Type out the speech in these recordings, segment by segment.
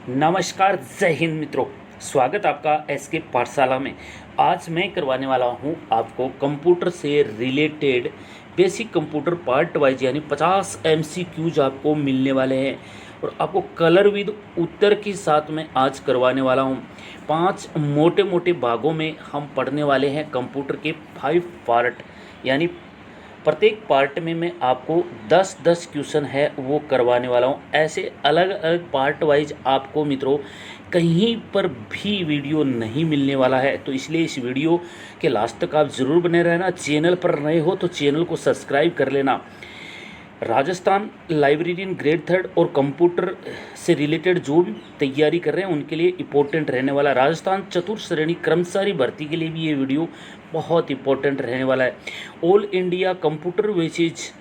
नमस्कार, जय हिंद मित्रों। स्वागत आपका एसके पाठशाला में। आज मैं करवाने वाला हूं आपको कंप्यूटर से related basic computer part wise यानी 50 एमसीक्यूज आपको मिलने वाले हैं और आपको कलर विद उत्तर के साथ में आज करवाने वाला हूं। 5 मोटे मोटे भागों में हम पढ़ने वाले हैं कंप्यूटर के 5 पार्ट, यानी प्रत्येक पार्ट में मैं आपको 10-10 क्वेश्चन है वो करवाने वाला हूँ। ऐसे अलग अलग पार्ट वाइज आपको मित्रों कहीं पर भी वीडियो नहीं मिलने वाला है, तो इसलिए इस वीडियो के लास्ट तक आप ज़रूर बने रहना। चैनल पर नए हो तो चैनल को सब्सक्राइब कर लेना। राजस्थान लाइब्रेरियन ग्रेड 3 और कंप्यूटर से रिलेटेड जो भी तैयारी कर रहे हैं उनके लिए इम्पोर्टेंट रहने वाला है। राजस्थान चतुर्थ श्रेणी कर्मचारी भर्ती के लिए भी ये वीडियो बहुत इंपॉर्टेंट रहने वाला है। ऑल इंडिया कंप्यूटर बेसिस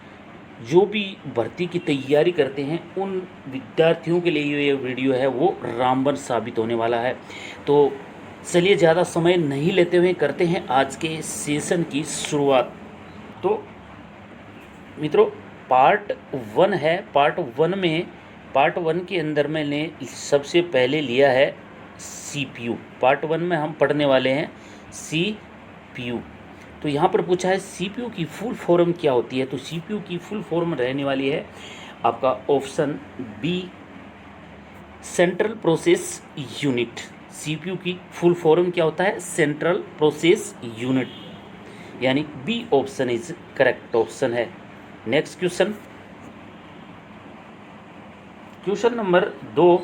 जो भी भर्ती की तैयारी करते हैं उन विद्यार्थियों के लिए ये वीडियो है वो रामबन साबित होने वाला है। तो चलिए ज़्यादा समय नहीं लेते हुए करते हैं आज के सेशन की शुरुआत। तो मित्रों पार्ट 1 है। पार्ट वन के अंदर मैंने सबसे पहले लिया है सीपीयू। पार्ट 1 में हम पढ़ने वाले हैं सीपीयू। तो यहाँ पर पूछा है सीपीयू की फुल फॉर्म क्या होती है। तो सीपीयू की फुल फॉर्म रहने वाली है आपका option B, central process unit. CPU की फुल फॉर्म क्या होता है? सेंट्रल प्रोसेस यूनिट, यानी B option is correct option है। Next question number 2।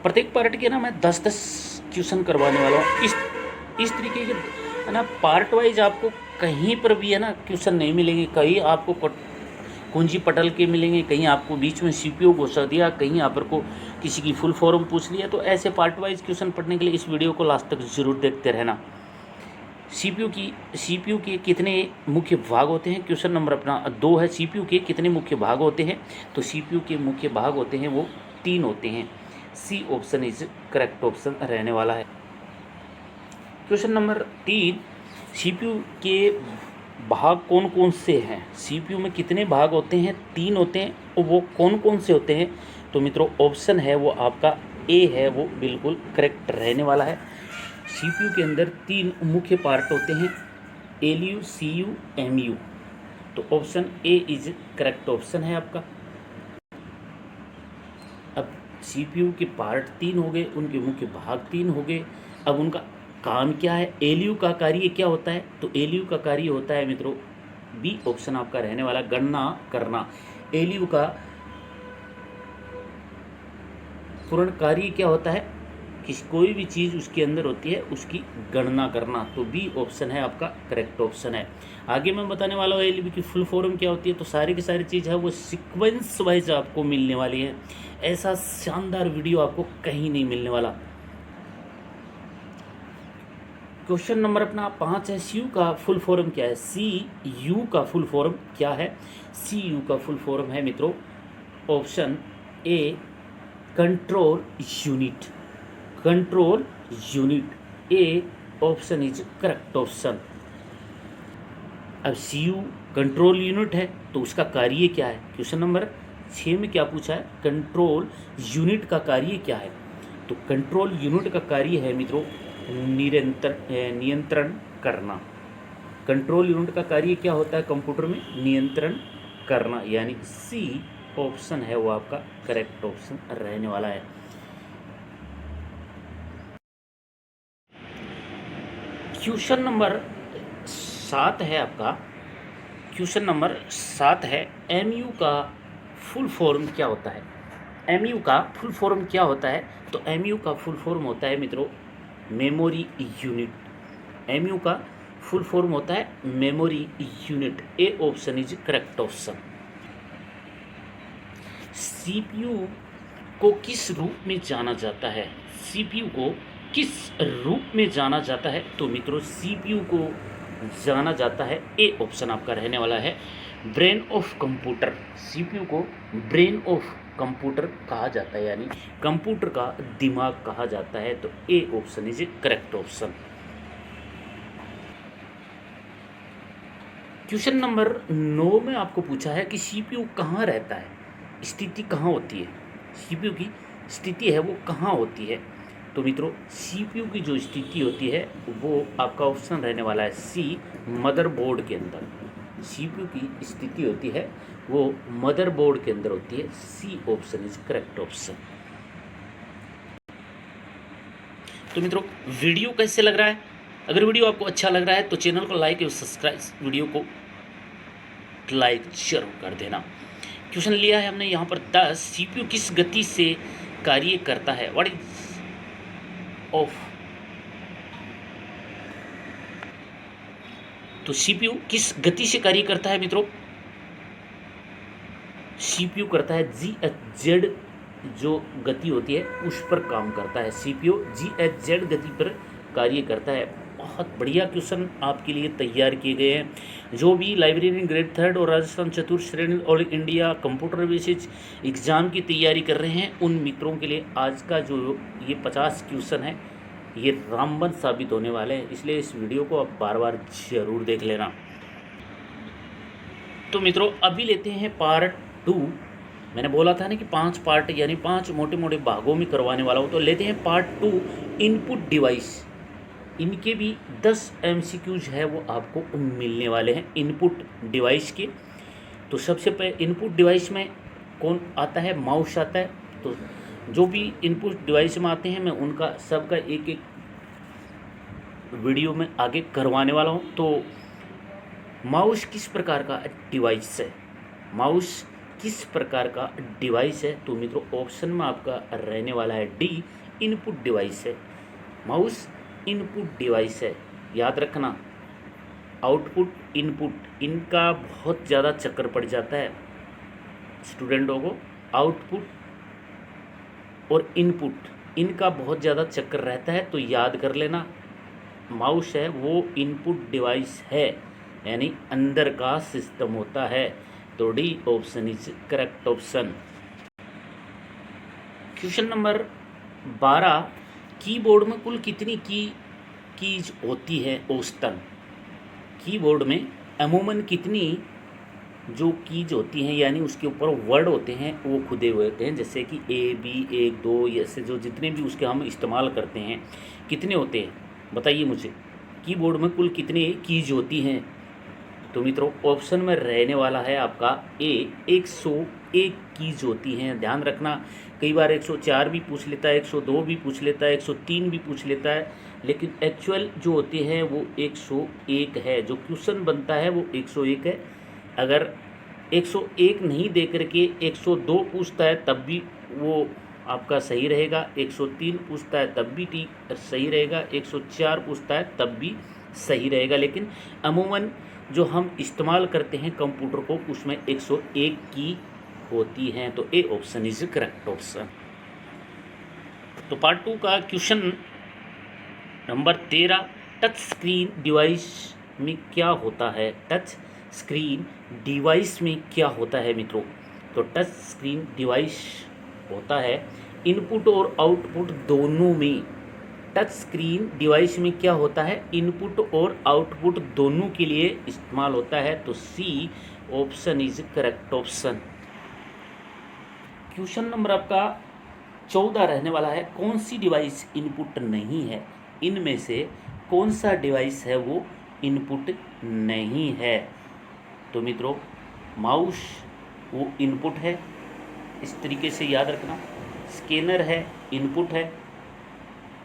प्रत्येक पार्ट के ना मैं 10-10 क्वेश्चन करवाने वाला हूँ। इस तरीके के है ना पार्ट वाइज आपको कहीं पर भी है ना क्वेश्चन नहीं मिलेंगे। कहीं आपको कुंजी पटल के मिलेंगे, कहीं आपको बीच में सीपीयू घुसा दिया, कहीं आप को किसी की फुल फॉर्म पूछ लिया। तो ऐसे पार्ट वाइज क्वेश्चन पढ़ने के लिए इस वीडियो को लास्ट तक जरूर देखते रहना। सीपीयू के कितने मुख्य भाग होते हैं? क्वेश्चन नंबर अपना 2 है। सीपीयू के कितने मुख्य भाग होते हैं? तो सीपीयू के मुख्य भाग होते हैं वो 3 होते हैं। C option is correct option रहने वाला है। क्वेश्चन नंबर 3, सीपीयू के भाग कौन कौन से हैं? सीपीयू में कितने भाग होते हैं? 3 होते हैं। और वो कौन कौन से होते हैं? तो मित्रों ऑप्शन है वो आपका ए है, वो बिल्कुल करेक्ट रहने वाला है। सीपीयू के अंदर 3 मुख्य पार्ट होते हैं, एलयू, सीयू, एमयू। तो option A is correct option है आपका। अब सीपीयू के पार्ट 3 हो गए, उनके मुख्य भाग 3 हो गए। अब उनका काम क्या है? एलयू का कार्य क्या होता है? तो एलयू का कार्य होता है मित्रों बी ऑप्शन आपका रहने वाला, गणना करना। एलयू का पूर्ण कार्य क्या होता है? कोई भी चीज़ उसके अंदर होती है उसकी गणना करना। तो बी ऑप्शन है आपका करेक्ट ऑप्शन है। आगे मैं बताने वाला हूँ एलयू की फुल फॉर्म क्या होती है। तो सारी की सारी चीज़ है वो सीक्वेंस वाइज आपको मिलने वाली है। ऐसा शानदार वीडियो आपको कहीं नहीं मिलने वाला। क्वेश्चन नंबर अपना 5 है। सी यू का फुल फॉर्म क्या है? सी यू का फुल फॉर्म क्या है? सी यू का फुल फॉर्म है मित्रों option A, control unit. Control unit A option is correct option. अब सी यू कंट्रोल यूनिट है तो उसका कार्य क्या है? क्वेश्चन नंबर 6 में क्या पूछा है? कंट्रोल यूनिट का कार्य क्या है? तो कंट्रोल यूनिट का कार्य है मित्रों नियंत्रण करना। कंट्रोल यूनिट का कार्य क्या होता है कंप्यूटर में? नियंत्रण करना, यानी सी ऑप्शन है वो आपका करेक्ट ऑप्शन रहने वाला है। क्वेश्चन नंबर 7 है आपका। क्वेश्चन नंबर 7 है, एमयू का फुल फॉर्म क्या होता है? एमयू का फुल फॉर्म क्या होता है? तो एमयू का फुल फॉर्म होता है मित्रों मेमोरी यूनिट। एमयू का फुल फॉर्म होता है memory unit. A option is correct option. CPU को किस रूप में जाना जाता है? सीपीयू को किस रूप में जाना जाता है? तो मित्रों सीपीयू को जाना जाता है, ए ऑप्शन आपका रहने वाला है, ब्रेन ऑफ कंप्यूटर। सीपीयू को ब्रेन ऑफ कंप्यूटर कहा जाता है, यानी कंप्यूटर का दिमाग कहा जाता है। तो ए option is correct option. Question number 9 में आपको पूछा है कि सीपीयू कहाँ रहता है, स्थिति कहाँ होती है? सीपीयू की स्थिति है वो कहाँ होती है? तो मित्रों सीपीयू की जो स्थिति होती है वो आपका ऑप्शन रहने वाला है सी, मदरबोर्ड के अंदर। सीपीयू की स्थिति होती है वो मदरबोर्ड के अंदर होती है। C option is correct option. तो मित्रों वीडियो कैसे लग रहा है? अगर वीडियो आपको अच्छा लग रहा है तो चैनल को लाइक और सब्सक्राइब, वीडियो को लाइक जरूर कर देना। क्वेश्चन लिया है हमने यहाँ पर 10, सीपीयू किस गति से कार्य करता है? What is of? तो सीपीयू किस गति से कार्य करता है मित्रों? सीपीयू करता है GHz जो गति होती है उस पर काम करता है। सीपीयू GHz गति पर कार्य करता है। बहुत बढ़िया क्वेश्चन आपके लिए तैयार किए गए हैं। जो भी लाइब्रेरी ग्रेड 3 और राजस्थान चतुर्थ श्रेणी all India computer basis exam की तैयारी कर रहे हैं उन मित्रों के लिए आज का जो ये 50 क्वेश्चन है ये रामबन साबित होने वाले हैं, इसलिए इस वीडियो को आप बार बार जरूर देख लेना। तो मित्रों अभी लेते हैं पार्ट 2। मैंने बोला था ना कि 5 पार्ट यानी 5 मोटे मोटे भागों में करवाने वाला हूँ। तो लेते हैं पार्ट 2, इनपुट डिवाइस। इनके भी 10 MCQs है वो आपको मिलने वाले हैं इनपुट डिवाइस के। तो सबसे पहले इनपुट डिवाइस में कौन आता है? माउस आता है। तो जो भी इनपुट डिवाइस में आते हैं मैं उनका सबका एक एक वीडियो में आगे करवाने वाला हूँ। तो माउस किस प्रकार का डिवाइस है? माउस किस प्रकार का डिवाइस है? तो मित्रों ऑप्शन में आपका रहने वाला है डी, इनपुट डिवाइस है। माउस इनपुट डिवाइस है। याद रखना आउटपुट इनपुट इनका बहुत ज़्यादा चक्कर पड़ जाता है स्टूडेंटों को। आउटपुट और इनपुट इनका बहुत ज़्यादा चक्कर रहता है, तो याद कर लेना माउस है वो इनपुट डिवाइस है यानी अंदर का सिस्टम होता है। तो D option is correct option. Question number 12, keyboard में कुल कितनी कीज होती है औसतन? कीबोर्ड में अमूमन कितनी जो कीज होती हैं यानी उसके ऊपर वर्ड होते हैं वो खुदे हुए होते हैं, जैसे कि A B 1 2 ऐसे जो जितने भी उसके हम इस्तेमाल करते हैं कितने होते हैं बताइए मुझे। कीबोर्ड में कुल कितने कीज होती हैं? तो मित्रों ऑप्शन में रहने वाला है आपका ए, 101 कीज होती हैं। ध्यान रखना कई बार 104 भी पूछ लेता है, 102 भी पूछ लेता है, 103 भी पूछ लेता है, लेकिन एक्चुअल जो होती है वो 101 है। जो क्वेश्चन बनता है वो 101 है। अगर 101 नहीं दे करके 102 पूछता है तब भी वो आपका सही रहेगा, 103 पूछता है तब भी ठीक सही रहेगा, 104 पूछता है तब भी सही रहेगा। लेकिन अमूमन जो हम इस्तेमाल करते हैं कंप्यूटर को उसमें 101 की होती हैं। तो ए ऑप्शन इज करेक्ट ऑप्शन। तो पार्ट 2 का question number 13, touch screen device में क्या होता है? टच स्क्रीन डिवाइस में क्या होता है मित्रों? तो टच स्क्रीन डिवाइस होता है इनपुट और आउटपुट दोनों में। टच स्क्रीन डिवाइस में क्या होता है? इनपुट और आउटपुट दोनों के लिए इस्तेमाल होता है। तो C option is correct option. Question number आपका 14 रहने वाला है, कौन सी डिवाइस इनपुट नहीं है? इनमें से कौन सा डिवाइस है वो इनपुट नहीं है? तो मित्रों माउस वो इनपुट है, इस तरीके से याद रखना। स्कैनर है इनपुट है,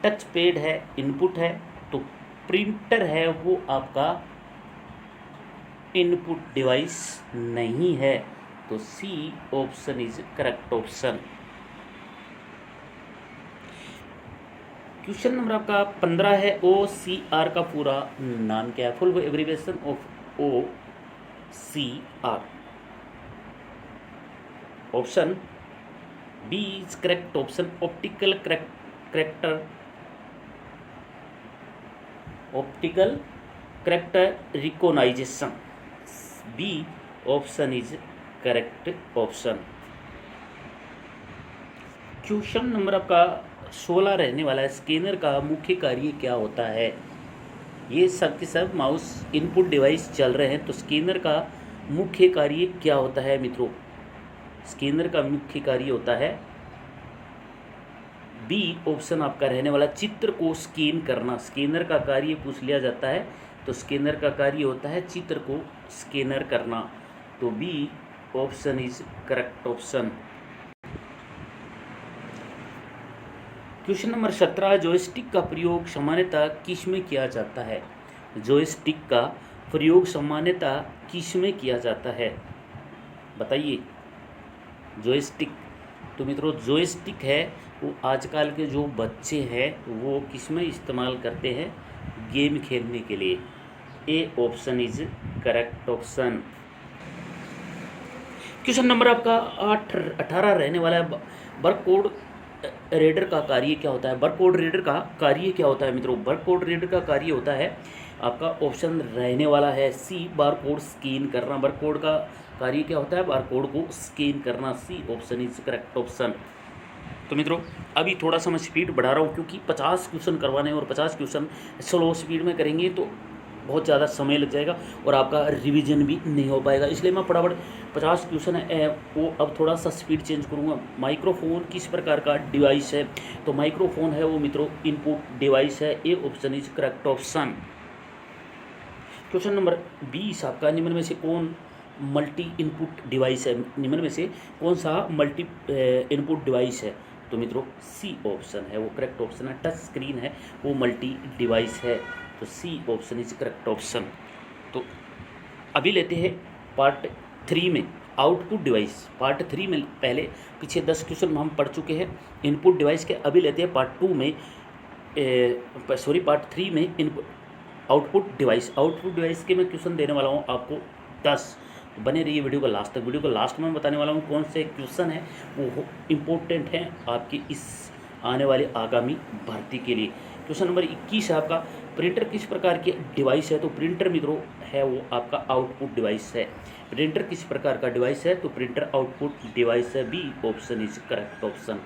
टच पैड है इनपुट है, तो प्रिंटर है वो आपका इनपुट डिवाइस नहीं है। तो C option is correct option. Question number आपका 15 है, OCR का पूरा नाम क्या है? Full abbreviation of OCR। Option B is correct option, optical character recognition. B option is correct option. Question number आपका 16 रहने वाला है, स्कैनर का मुख्य कार्य क्या होता है? ये सब के सब माउस इनपुट डिवाइस चल रहे हैं, तो स्कैनर का मुख्य कार्य क्या होता है मित्रों? स्कैनर का मुख्य कार्य होता है बी ऑप्शन आपका रहने वाला चित्र को स्कैन करना। स्कैनर का कार्य पूछ लिया जाता है, तो स्कैनर का कार्य होता है चित्र को स्कैनर करना। तो B option is correct option. Question number 17, joystick का प्रयोग सामान्यतः किस में किया जाता है? जॉयस्टिक का प्रयोग सामान्यतः किस में किया जाता है, बताइए। जॉयस्टिक, तो मित्रों जॉयस्टिक है वो आजकल के जो बच्चे हैं वो किस में इस्तेमाल करते हैं? गेम खेलने के लिए। ए option is correct option. Question number आपका 18 रहने वाला है, बारकोड रीडर का कार्य क्या होता है? बारकोड रीडर का कार्य क्या होता है मित्रों? बारकोड रीडर का कार्य होता है आपका ऑप्शन रहने वाला है सी, बारकोड स्कैन करना। बारकोड का कार्य क्या होता है? बारकोड को स्कैन करना। C option is correct option. तो मित्रों अभी थोड़ा सा मैं स्पीड बढ़ा रहा हूँ क्योंकि 50 क्वेश्चन करवाने और 50 क्वेश्चन स्लो स्पीड में करेंगे तो बहुत ज़्यादा समय लग जाएगा और आपका रिवीजन भी नहीं हो पाएगा, इसलिए मैं फटाफट 50 क्वेश्चन है वो अब थोड़ा सा स्पीड चेंज करूँगा। माइक्रोफोन किस प्रकार का डिवाइस है? तो माइक्रोफोन है वो मित्रों इनपुट डिवाइस है। ए option is correct option. Question number 20 आपका, निम्न में से कौन मल्टी इनपुट डिवाइस है? निम्न में से कौन सा मल्टी इनपुट डिवाइस है? तो मित्रों सी ऑप्शन है वो करेक्ट ऑप्शन है। टच स्क्रीन है वो मल्टी डिवाइस है, तो C option is correct option. तो अभी लेते हैं पार्ट 3 में आउटपुट डिवाइस। पार्ट 3 में पहले पीछे 10 क्वेश्चन हम पढ़ चुके हैं इनपुट डिवाइस के। अभी लेते हैं पार्ट 2 में पार्ट 3 में input output device. Output device के मैं क्वेश्चन देने वाला हूँ आपको 10। बने रहिए वीडियो को लास्ट तक। वीडियो को लास्ट में बताने वाला हूँ कौन से क्वेश्चन हैं वो इम्पोर्टेंट हैं आपकी इस आने वाले आगामी भर्ती के लिए। क्वेश्चन नंबर 21 है आपका, प्रिंटर किस प्रकार की डिवाइस है? तो प्रिंटर मित्रों है वो आपका आउटपुट डिवाइस है। प्रिंटर किस प्रकार का डिवाइस है? तो प्रिंटर आउटपुट डिवाइस है। B option is correct option.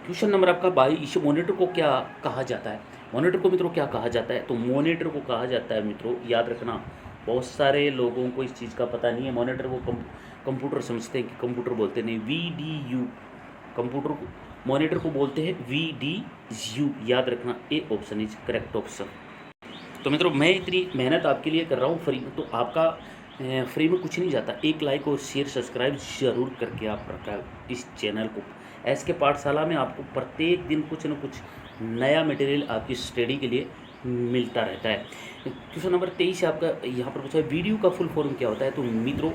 Question number आपका 22, मॉनिटर को क्या कहा जाता है? मॉनिटर को मित्रों क्या कहा जाता है? तो मॉनिटर को कहा जाता है मित्रों, याद रखना बहुत सारे लोगों को इस चीज़ का पता नहीं है। मॉनिटर को कंप्यूटर समझते हैं कि कंप्यूटर बोलते नहीं, VDU कंप्यूटर को मॉनिटर को बोलते हैं VDU, याद रखना। ए ऑप्शन इज करेक्ट ऑप्शन। तो मित्रों मैं इतनी मेहनत आपके लिए कर रहा हूँ फ्री, तो आपका फ्री में कुछ नहीं जाता। एक लाइक और शेयर सब्सक्राइब जरूर करके आप रखा इस चैनल को। SK पाठशाला में आपको प्रत्येक दिन कुछ न कुछ नया मटेरियल आपकी स्टडी के लिए मिलता रहता है। क्वेश्चन नंबर 23 आपका यहाँ पर पूछा है, वीडियो का फुल फॉर्म क्या होता है? तो मित्रों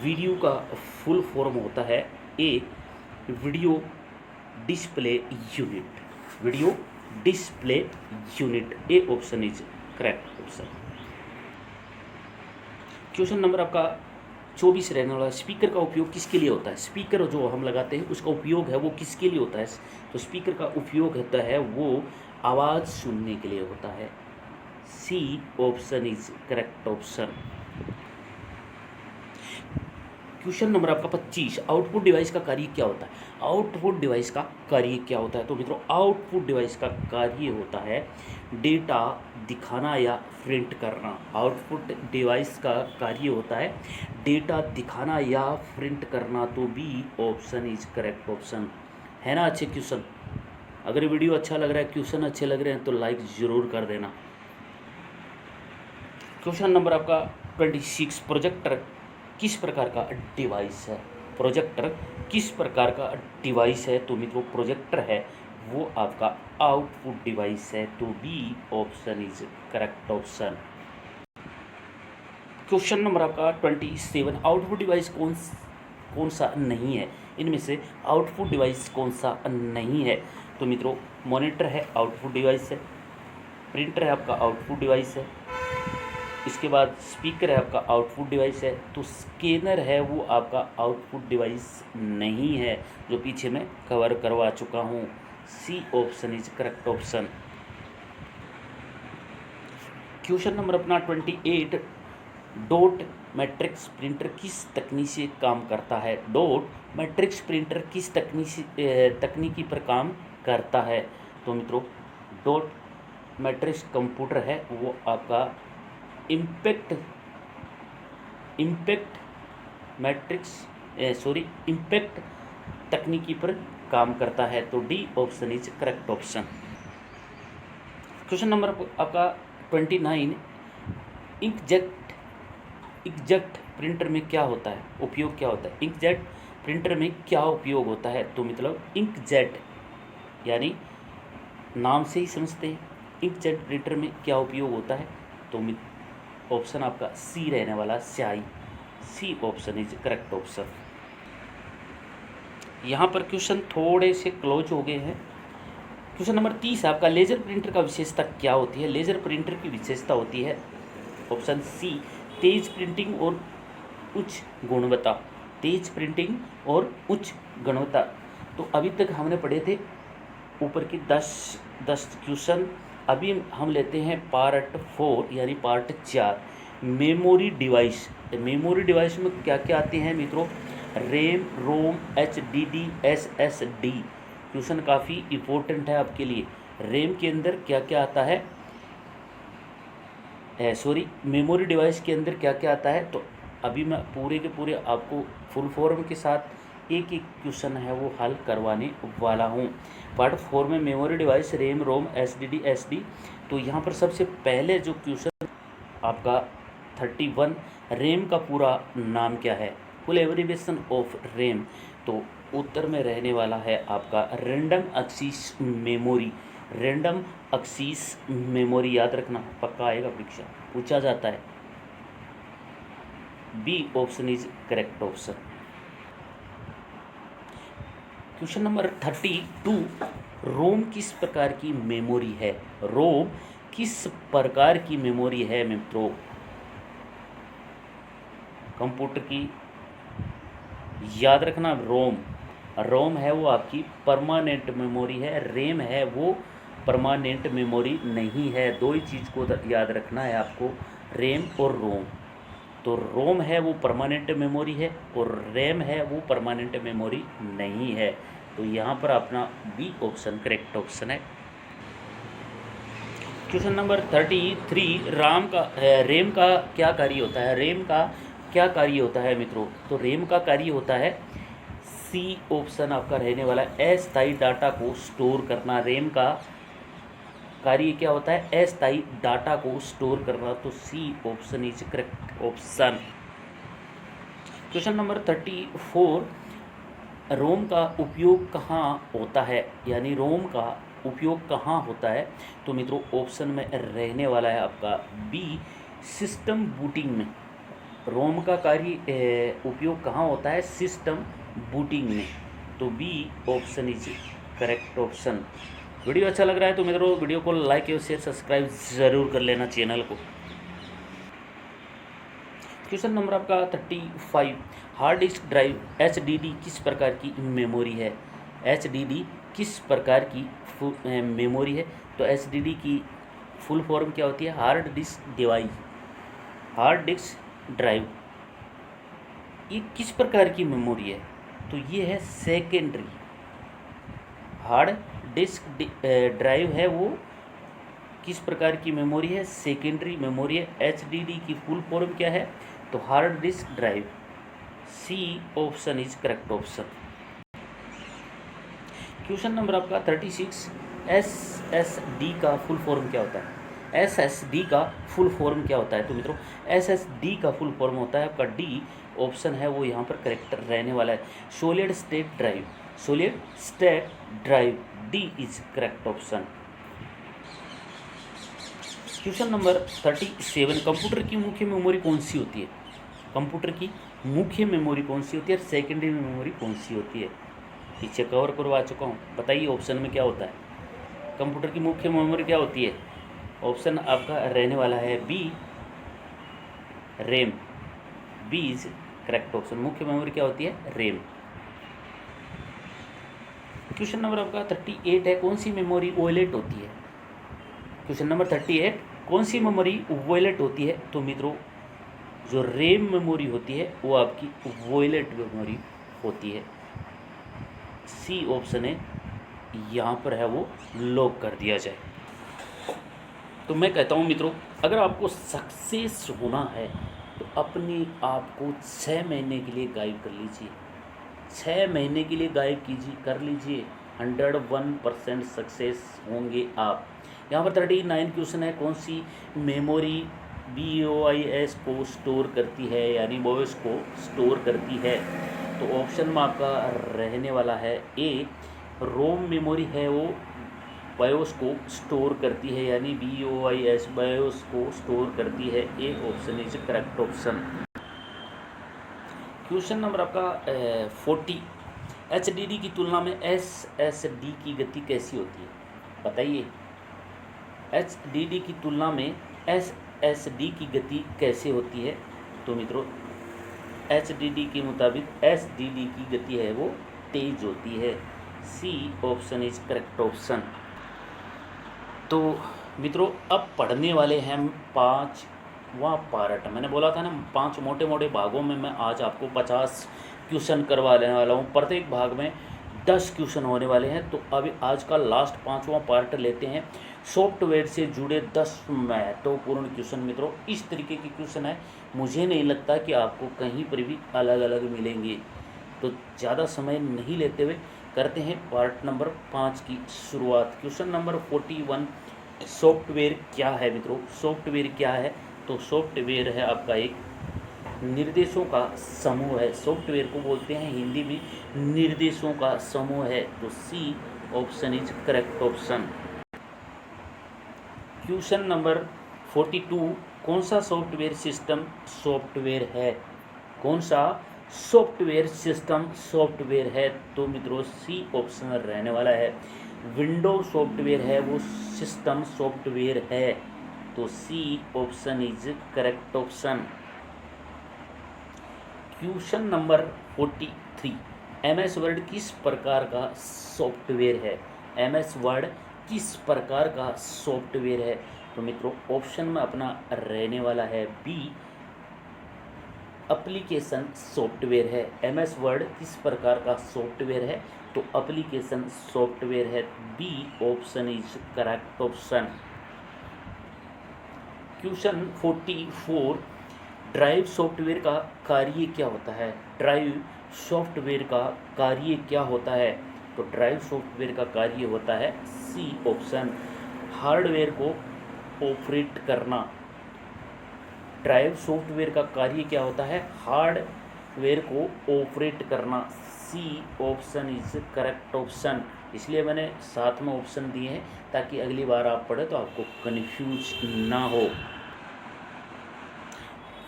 वीडियो का फुल फॉर्म होता है A, video display unit. Video display unit. A option is correct option. Question number आपका 24 रहने वाला, स्पीकर का उपयोग किसके लिए होता है? स्पीकर जो हम लगाते हैं उसका उपयोग है वो किसके लिए होता है? तो स्पीकर का उपयोग होता है वो आवाज़ सुनने के लिए होता है। C option is correct option. Question number आपका 25, आउटपुट डिवाइस का कार्य क्या होता है? आउटपुट डिवाइस का कार्य क्या होता है? तो मित्रों आउटपुट डिवाइस का कार्य होता है डेटा दिखाना या प्रिंट करना। आउटपुट डिवाइस का कार्य होता है डेटा दिखाना या प्रिंट करना। तो B option is correct option. है ना अच्छे क्वेश्चन? अगर वीडियो अच्छा लग रहा है, क्वेश्चन अच्छे लग रहे हैं तो लाइक ज़रूर कर देना। क्वेश्चन नंबर आपका 26, प्रोजेक्टर किस प्रकार का डिवाइस है? प्रोजेक्टर किस प्रकार का डिवाइस है? तो मित्रों प्रोजेक्टर है वो आपका आउटपुट डिवाइस है। तो B option is correct option. Question number आपका 27, आउटपुट डिवाइस कौन सा नहीं है? इनमें से आउटपुट डिवाइस कौन सा नहीं है? तो मित्रों मॉनिटर है आउटपुट डिवाइस है, प्रिंटर है आपका आउटपुट डिवाइस है, इसके बाद स्पीकर है आपका आउटपुट डिवाइस है। तो स्कैनर है वो आपका आउटपुट डिवाइस नहीं है, जो पीछे मैं कवर करवा चुका हूँ। C option is correct option. Question number अपना 28, डॉट मैट्रिक्स प्रिंटर किस तकनीक से काम करता है? डॉट मैट्रिक्स प्रिंटर किस तकनीकी पर काम करता है? तो मित्रों डॉट मैट्रिक्स कंप्यूटर है वो आपका इम्पैक्ट तकनीकी पर काम करता है। तो D option is correct option. Question number आपका 29, इंकजेट प्रिंटर में क्या होता है, उपयोग क्या होता है। इंकजेट प्रिंटर में क्या उपयोग होता है, तो मतलब इंकजेट यानी नाम से ही समझते हैं इंकजेट प्रिंटर में क्या उपयोग होता है। तो ऑप्शन आपका सी रहने वाला, स्याही। C option is correct option. यहाँ पर क्वेश्चन थोड़े से क्लोज हो गए हैं। क्वेश्चन नंबर 30 आपका, लेजर प्रिंटर का विशेषता क्या होती है। लेजर प्रिंटर की विशेषता होती है ऑप्शन सी, तेज प्रिंटिंग और उच्च गुणवत्ता। तेज प्रिंटिंग और उच्च गुणवत्ता। तो अभी तक हमने पढ़े थे ऊपर की 10 क्वेश्चन। अभी हम लेते हैं पार्ट 4 यानी part 4, memory device. Memory device में क्या क्या आते हैं मित्रों, रैम, रोम, HDD, SSD। क्वेश्चन काफ़ी इम्पोर्टेंट है आपके लिए। रैम के अंदर क्या क्या आता है, मेमोरी डिवाइस के अंदर क्या क्या आता है। तो अभी मैं पूरे के पूरे आपको फुल फॉर्म के साथ एक एक क्वेश्चन है वो हल करवाने वाला हूँ। पार्ट 4 में मेमोरी डिवाइस, रैम, रोम, SDD, SD। तो यहाँ पर सबसे पहले जो क्वेश्चन आपका 31, रैम का पूरा नाम क्या है, फुल एब्रीविएशन ऑफ रैम। तो उत्तर में रहने वाला है आपका random access memory. Random access memory याद रखना, पक्का आएगा, परीक्षा पूछा जाता है। B option is correct option. Question number 32, ROM किस प्रकार की मेमोरी है। रोम किस प्रकार की मेमोरी है मित्रों, कंप्यूटर की याद रखना। रोम है वो आपकी परमानेंट मेमोरी है, रैम है वो परमानेंट मेमोरी नहीं है। दो ही चीज़ को याद रखना है आपको, रैम और रोम। तो रोम है वो परमानेंट मेमोरी है और रैम है वो परमानेंट मेमोरी नहीं है। तो यहाँ पर अपना बी ऑप्शन करेक्ट ऑप्शन है। क्वेश्चन नंबर 33, रैम का क्या कार्य होता है। रैम का क्या कार्य होता है मित्रों, तो रैम का कार्य होता है, सी ऑप्शन आपका रहने वाला है, अस्थायी डाटा को स्टोर करना। रैम का कार्य क्या होता है, अस्थायी डाटा को स्टोर करना। तो C option is correct option. Question number 34, ROM का उपयोग कहाँ होता है, यानी रोम का उपयोग कहाँ होता है। तो मित्रों ऑप्शन में रहने वाला है आपका बी, सिस्टम बूटिंग में। रोम का कार्य उपयोग कहाँ होता है, सिस्टम बूटिंग में। तो B option is correct option. Video अच्छा लग रहा है तो मित्रों वीडियो को लाइक और शेयर सब्सक्राइब ज़रूर कर लेना चैनल को। क्वेश्चन नंबर आपका 35, हार्ड डिस्क ड्राइव HDD किस प्रकार की मेमोरी है। HDD किस प्रकार की मेमोरी है। तो HDD की फुल फॉर्म क्या होती है, hard disk device, hard disk drive. ये किस प्रकार की मेमोरी है, तो ये है सेकेंडरी। हार्ड डिस्क ड्राइव है वो किस प्रकार की मेमोरी है, सेकेंडरी मेमोरी है। HDD की फुल फॉर्म क्या है, तो hard disk drive. C option is correct option. Question number आपका 36, SSD का फुल फॉर्म क्या होता है। SSD का फुल फॉर्म क्या होता है, तो मित्रों SSD का फुल फॉर्म होता है आपका डी ऑप्शन है वो यहाँ पर करेक्ट रहने वाला है, solid state drive. Solid state drive, D is correct option. Question number 37, computer की मुख्य मेमोरी कौन सी होती है। कंप्यूटर की मुख्य मेमोरी कौन सी होती है और सेकेंडरी मेमोरी कौन सी होती है। पीछे कवर करवा चुका हूँ, बताइए ऑप्शन में क्या होता है। कंप्यूटर की मुख्य मेमोरी क्या होती है, ऑप्शन आपका रहने वाला है B, RAM. B is correct option. मुख्य मेमोरी क्या होती है, रैम। क्वेश्चन नंबर आपका 38 है, कौन सी मेमोरी वॉयलेट होती है। क्वेश्चन नंबर 38, कौन सी मेमोरी वॉयलेट होती है। तो मित्रों जो रैम मेमोरी होती है वो आपकी वॉयलेट मेमोरी होती है। सी ऑप्शन है यहाँ पर है वो लॉक कर दिया जाए। तो मैं कहता हूँ मित्रों अगर आपको सक्सेस होना है तो अपने आप को 6 महीने के लिए गाइड कर लीजिए। 6 महीने के लिए गायब कीजिए, कर लीजिए, 101% सक्सेस होंगे आप। यहाँ पर 39 क्वेश्चन है, कौन सी मेमोरी BOIS को स्टोर करती है, यानी BOIS को स्टोर करती है। तो ऑप्शन में आपका रहने वाला है ए, रोम मेमोरी है वो BIOS को स्टोर करती है, यानी BIOS को स्टोर करती है। ए option is correct option. Question number आपका 40, HDD की तुलना में SSD की गति कैसी होती है, बताइए। HDD की तुलना में SSD की गति कैसे होती है? तो मित्रों HDD के मुताबिक SSD की गति है वो तेज होती है। C option is correct option. तो मित्रों अब पढ़ने वाले हैं 5वां पार्ट। मैंने बोला था ना 5 मोटे मोटे भागों में मैं आज आपको 50 क्वेश्चन करवा लेने वाला हूँ, प्रत्येक भाग में 10 क्वेश्चन होने वाले हैं। तो अभी आज का लास्ट 5वां पार्ट लेते हैं, सॉफ्टवेयर से जुड़े 10 महत्वपूर्ण क्वेश्चन। मित्रों इस तरीके के क्वेश्चन है, मुझे नहीं लगता कि आपको कहीं पर भी अलग अलग मिलेंगे। तो ज़्यादा समय नहीं लेते हुए करते हैं पार्ट नंबर 5 की शुरुआत। क्वेश्चन नंबर 41, सॉफ्टवेयर क्या है मित्रों? सॉफ्टवेयर क्या है? तो सॉफ्टवेयर है आपका एक निर्देशों का समूह है। सॉफ्टवेयर को बोलते हैं हिंदी में निर्देशों का समूह है। तो C option is correct option. Question number 42, कौन सा सॉफ्टवेयर सिस्टम सॉफ्टवेयर है? कौन सा सॉफ्टवेयर सिस्टम सॉफ्टवेयर है? तो मित्रों सी ऑप्शन रहने वाला है, विंडो सॉफ्टवेयर है वो सिस्टम सॉफ्टवेयर है। तो C option is correct option. Question number 43, MS Word किस प्रकार का सॉफ्टवेयर है? MS वर्ड किस प्रकार का सॉफ्टवेयर है? तो मित्रों ऑप्शन में अपना रहने वाला है बी, एप्लीकेशन सॉफ्टवेयर है। MS वर्ड किस प्रकार का सॉफ्टवेयर है? तो एप्लीकेशन सॉफ्टवेयर है। B option is correct option. Question 44, drive software का कार्य क्या होता है? ड्राइव सॉफ्टवेयर का कार्य क्या होता है? तो ड्राइव सॉफ्टवेयर का कार्य होता है सी ऑप्शन, हार्डवेयर को ऑपरेट करना। ड्राइव सॉफ्टवेयर का कार्य क्या होता है? हार्डवेयर को ऑपरेट करना। C option is correct option. इसलिए मैंने साथ में ऑप्शन दिए हैं ताकि अगली बार आप पढ़े तो आपको कन्फ्यूज ना हो।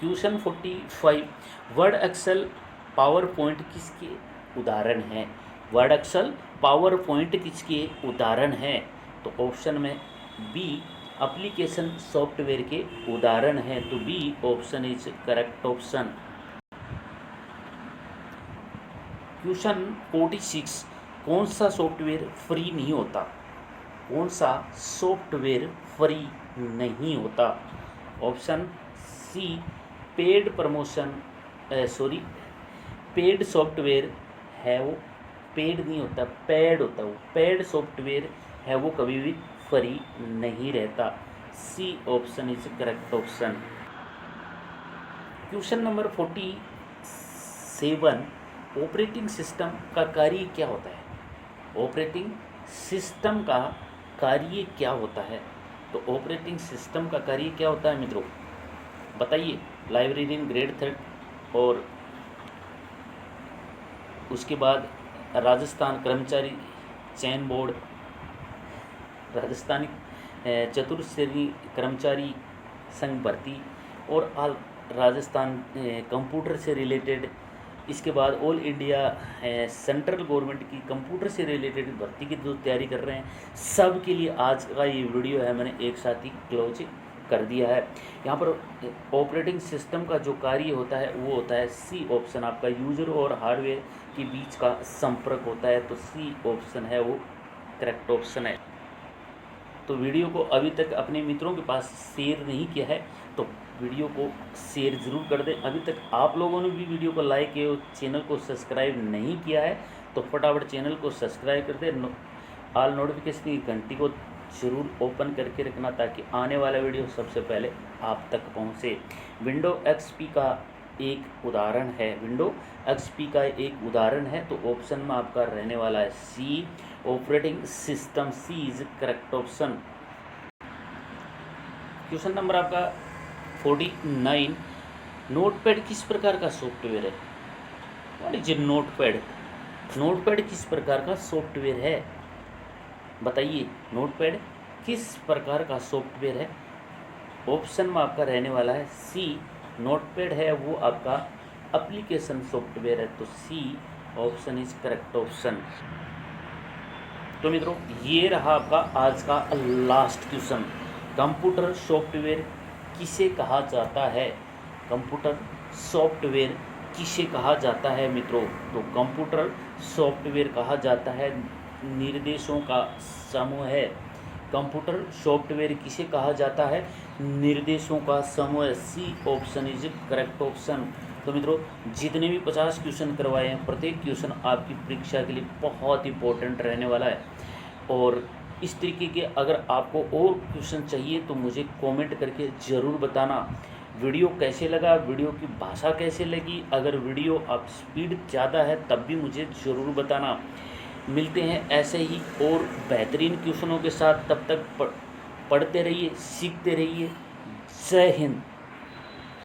Question 45, Word Excel PowerPoint किसके उदाहरण हैं? वर्ड एक्सेल पावर पॉइंट किसके उदाहरण हैं? तो ऑप्शन में बी, एप्लीकेशन सॉफ्टवेयर के उदाहरण हैं। तो B option is correct option. Question 46, कौन सा सॉफ्टवेयर फ्री नहीं होता? कौन सा सॉफ्टवेयर फ्री नहीं होता? Option C, paid promotion paid software है वो पेड नहीं होता, पेड होता है वो। पेड सॉफ्टवेयर है वो कभी भी फ्री नहीं रहता। C option is correct option. Question number 47, operating system का कार्य क्या होता है? ऑपरेटिंग सिस्टम का कार्य क्या होता है? तो ऑपरेटिंग सिस्टम का कार्य क्या होता है मित्रों, बताइए। लाइब्रेरियन ग्रेड 3 और उसके बाद राजस्थान कर्मचारी चयन बोर्ड, राजस्थानी चतुर्श्रेणी कर्मचारी संघ भर्ती और ऑल राजस्थान कंप्यूटर से रिलेटेड, इसके बाद ऑल इंडिया सेंट्रल गवर्नमेंट की कंप्यूटर से रिलेटेड भर्ती की जो तैयारी कर रहे हैं, सब के लिए आज का ये वीडियो है मैंने एक साथ ही क्लोज कर दिया है। यहाँ पर ऑपरेटिंग सिस्टम का जो कार्य होता है वो होता है सी ऑप्शन, आपका यूजर और हार्डवेयर के बीच का संपर्क होता है। तो सी ऑप्शन है वो करेक्ट ऑप्शन है। तो वीडियो को अभी तक अपने मित्रों के पास शेयर नहीं किया है तो वीडियो को शेयर ज़रूर कर दें। अभी तक आप लोगों ने भी वीडियो को लाइक किया और चैनल को सब्सक्राइब नहीं किया है तो फटाफट चैनल को सब्सक्राइब कर दें। ऑल नोटिफिकेशन की घंटी को ज़रूर ओपन करके रखना ताकि आने वाला वीडियो सबसे पहले आप तक पहुंचे। विंडो XP का एक उदाहरण है, विंडो एक्सपी का एक उदाहरण है। तो ऑप्शन में आपका रहने वाला है C, operating system. C is correct option. Question number आपका 49, नोटपैड किस प्रकार का सॉफ्टवेयर है? What is notepad? नोटपैड किस प्रकार का सॉफ्टवेयर है? बताइए, नोटपैड किस प्रकार का सॉफ्टवेयर है? ऑप्शन में आपका रहने वाला है सी, नोटपैड है वो आपका एप्लीकेशन सॉफ्टवेयर है। तो C option is correct option. तो मित्रों, ये रहा आपका आज का लास्ट क्वेश्चन। कंप्यूटर सॉफ्टवेयर किसे कहा जाता है? कंप्यूटर सॉफ्टवेयर किसे कहा जाता है मित्रों? तो कंप्यूटर सॉफ्टवेयर कहा जाता है निर्देशों का समूह है। कंप्यूटर सॉफ्टवेयर किसे कहा जाता है? निर्देशों का समूह। C option is correct option. तो मित्रों, जितने भी 50 क्वेश्चन करवाए हैं, प्रत्येक क्वेश्चन आपकी परीक्षा के लिए बहुत इंपॉर्टेंट रहने वाला है। और इस तरीके के अगर आपको और क्वेश्चन चाहिए तो मुझे कमेंट करके ज़रूर बताना। वीडियो कैसे लगा, वीडियो की भाषा कैसे लगी, अगर वीडियो आप स्पीड ज़्यादा है तब भी मुझे ज़रूर बताना। मिलते हैं ऐसे ही और बेहतरीन क्वेश्चनों के साथ। तब तक पढ़ते रहिए, सीखते रहिए। जय हिंद।